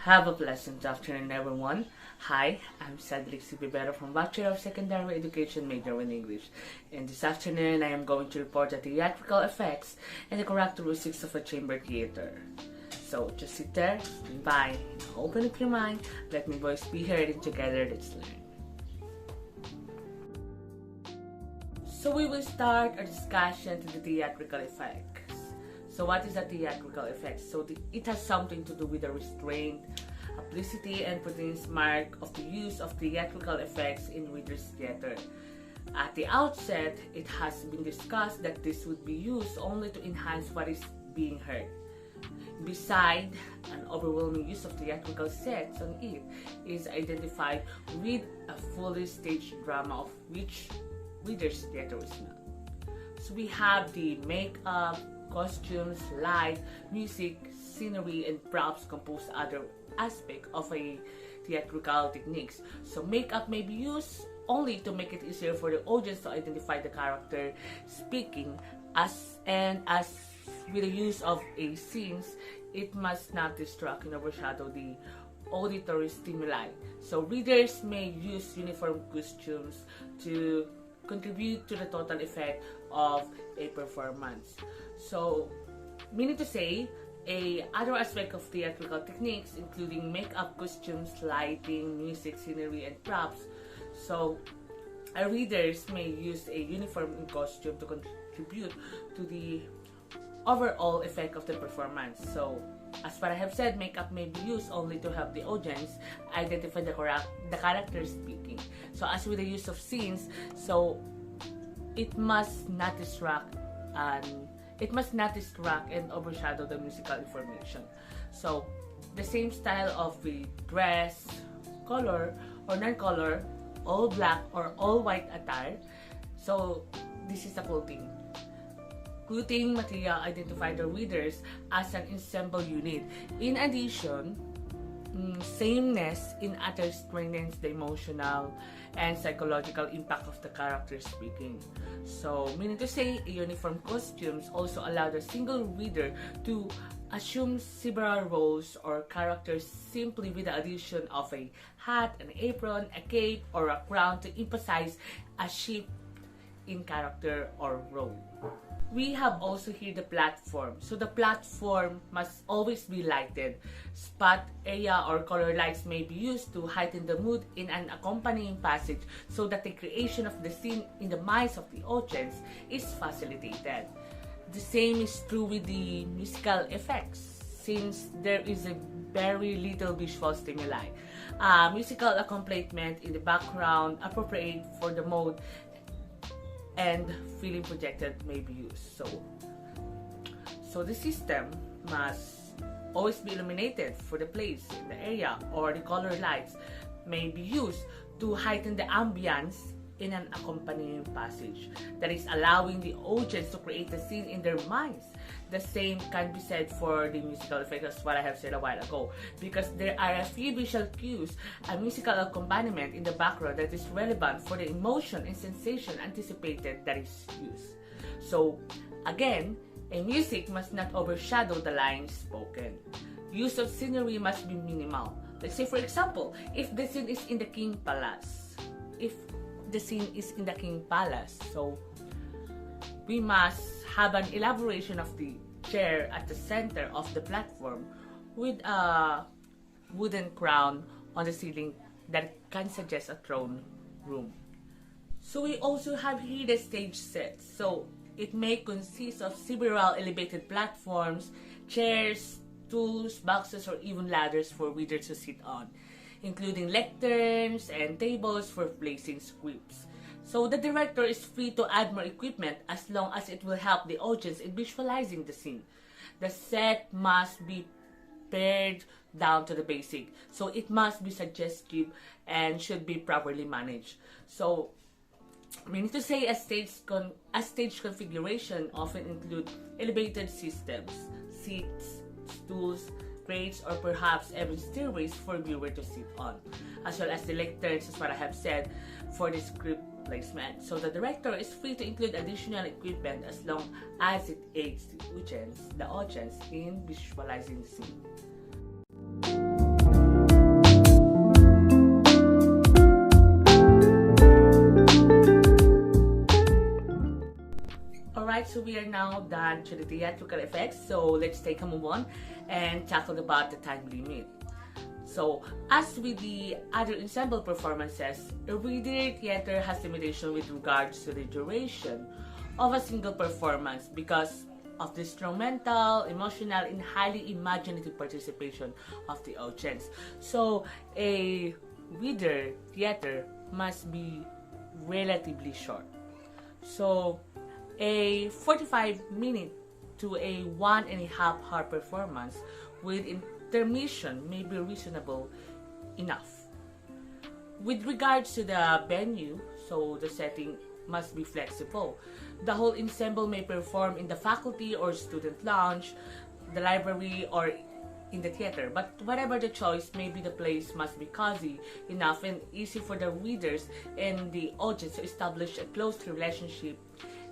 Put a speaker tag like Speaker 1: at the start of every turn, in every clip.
Speaker 1: Have a pleasant afternoon, everyone. Hi, I'm Cedric Sibibero from Bachelor of Secondary Education major in English. And this afternoon, I am going to report the theatrical effects and the characteristics of a chamber theater. So just sit there, stand by, and open up your mind. Let me voice be heard, and together let's learn. So we will start our discussion to the theatrical effects. So what is a theatrical effect? So it has something to do with the restraint, publicity, and prudence mark of the use of theatrical effects in readers' theater. At the outset, it has been discussed that this would be used only to enhance what is being heard. Beside an overwhelming use of theatrical sets on it is identified with a fully staged drama of which readers' theater is not. So we have the makeup, costumes, light, music, scenery, and props compose other aspect of a theatrical techniques. So makeup may be used only to make it easier for the audience to identify the character speaking, as with the use of a scenes, it must not distract and overshadow the auditory stimuli. So readers may use uniform costumes to contribute to the total effect of a performance. So, meaning to say, other aspect of theatrical techniques, including makeup, costumes, lighting, music, scenery, and props. So, our readers may use a uniform in costume to contribute to the overall effect of the performance. So, as what I have said, makeup may be used only to help the audience identify the character speaking. So, as with the use of scenes, so it must not distract and overshadow the musical information. So, the same style of the dress, color or non-color, all black or all white attire. So, this is the clothing. Clothing material identify the readers as an ensemble unit. In addition, sameness in attire strengthens the emotional and psychological impact of the character speaking. So, meaning to say, uniform costumes also allow the single reader to assume several roles or characters simply with the addition of a hat, an apron, a cape, or a crown to emphasize a shift in character or role. We have also here the platform. So the platform must always be lighted. Spot area or color lights may be used to heighten the mood in an accompanying passage so that the creation of the scene in the minds of the audience is facilitated. The same is true with the musical effects, since there is a very little visual stimuli. Musical accompaniment in the background appropriate for the mode and feeling projected may be used. So the system must always be illuminated for the place in the area, or the color lights may be used to heighten the ambience in an accompanying passage, that is allowing the audience to create the scene in their minds. The same can be said for the musical effects, as what I have said a while ago, because there are a few visual cues and musical accompaniment in the background that is relevant for the emotion and sensation anticipated that is used. So, again, a music must not overshadow the lines spoken. Use of scenery must be minimal. Let's say, for example, if the scene is in the King Palace, so we must have an elaboration of the chair at the center of the platform with a wooden crown on the ceiling that can suggest a throne room. So we also have here the stage set. So it may consist of several elevated platforms, chairs, stools, boxes, or even ladders for readers to sit on, including lecterns and tables for placing scripts. So the director is free to add more equipment as long as it will help the audience in visualizing the scene. The set must be pared down to the basic, so it must be suggestive and should be properly managed. So, meaning to say, a stage configuration often include elevated systems, seats, stools, crates, or perhaps even stairways for viewer to sit on, as well as the lecterns, as what I have said, for the script placement. So the director is free to include additional equipment as long as it aids the audience in visualizing the scene. Alright, so we are now done to the theatrical effects. So let's take a move on and tackle about the time limit. So, as with the other ensemble performances, a reader theater has limitation with regards to the duration of a single performance because of the instrumental, emotional, and highly imaginative participation of the audience. So, a reader theater must be relatively short. So, a 45-minute to a 1.5-hour performance with intermission may be reasonable enough. With regards to the venue, so the setting must be flexible. The whole ensemble may perform in the faculty or student lounge, the library, or in the theater, but whatever the choice, maybe the place must be cozy enough and easy for the readers and the audience to establish a close relationship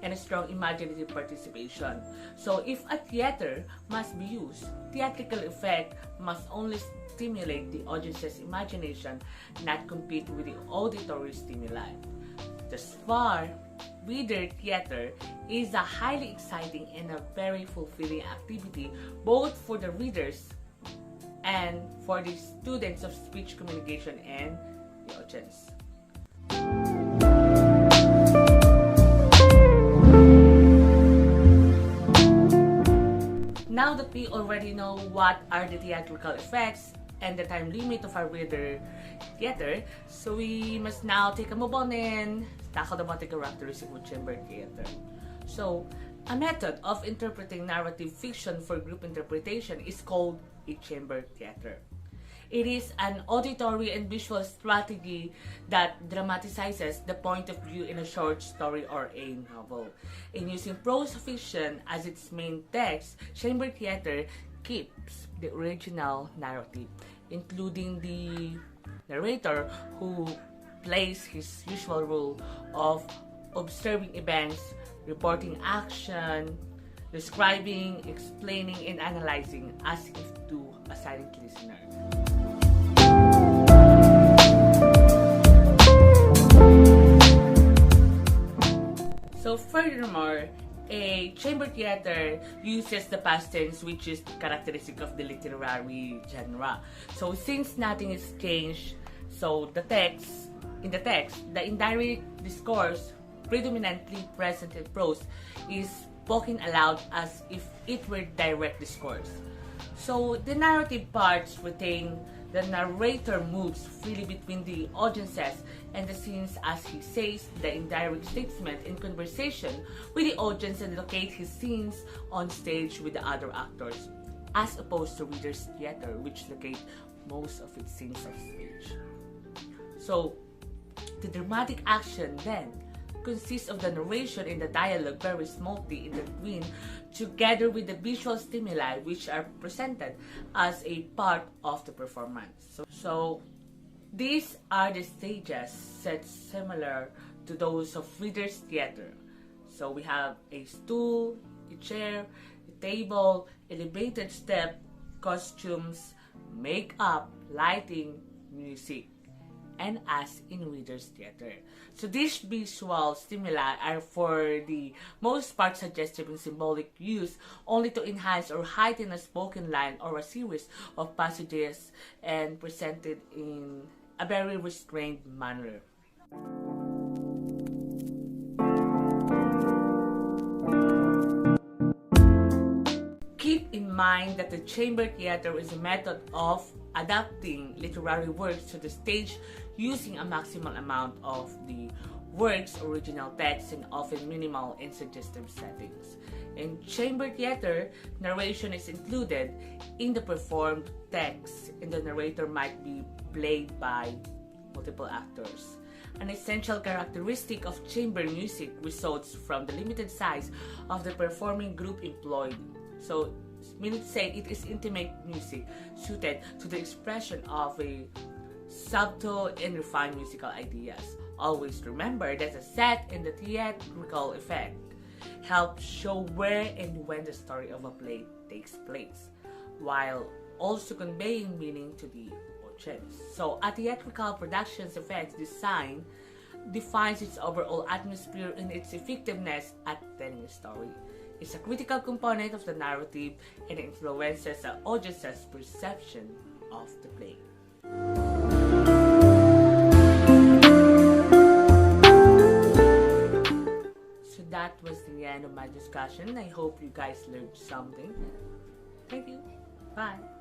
Speaker 1: and a strong imaginative participation. So if a theater must be used, theatrical effect must only stimulate the audience's imagination, not compete with the auditory stimuli. Thus far, reader theater is a highly exciting and a very fulfilling activity both for the readers and for the students of speech communication and the audience. Now that we already know what are the theatrical effects and the time limit of our reader theater, so we must now take a move on and tackle about the characteristic of chamber theater. So, a method of interpreting narrative fiction for group interpretation is called a chamber theater. It is an auditory and visual strategy that dramatizes the point of view in a short story or a novel. In using prose fiction as its main text, chamber theater keeps the original narrative, including the narrator who plays his usual role of observing events, reporting action, describing, explaining, and analyzing as if to a silent listener. So furthermore, a chamber theater uses the past tense, which is characteristic of the literary genre. So since nothing is changed, so in the text, the indirect discourse predominantly present in prose is spoken aloud as if it were direct discourse. So the narrative parts retain, the narrator moves freely between the audiences and the scenes as he says the indirect statement in conversation with the audience and locate his scenes on stage with the other actors, as opposed to reader's theater, which locate most of its scenes on stage. So the dramatic action then consists of the narration and the dialogue very smoothly in between, together with the visual stimuli which are presented as a part of the performance. So these are the stages set similar to those of reader's theater. So we have a stool, a chair, a table, elevated step, costumes, makeup, lighting, music, and as in reader's theater. So these visual stimuli are for the most part suggestive and symbolic use only to enhance or heighten a spoken line or a series of passages and presented in a very restrained manner. Keep in mind that the chamber theater is a method of adapting literary works to the stage using a maximal amount of the work's original text and often minimal and suggestive settings. In chamber theater, narration is included in the performed text and the narrator might be played by multiple actors. An essential characteristic of chamber music results from the limited size of the performing group employed. So, meaning to say, it is intimate music suited to the expression of a subtle and refined musical ideas. Always remember that the set and the theatrical effect help show where and when the story of a play takes place, while also conveying meaning to the audience. So, a theatrical production's effects design defines its overall atmosphere and its effectiveness at telling a story. It's a critical component of the narrative and influences the audience's perception of the play. So that was the end of my discussion. I hope you guys learned something. Thank you. Bye.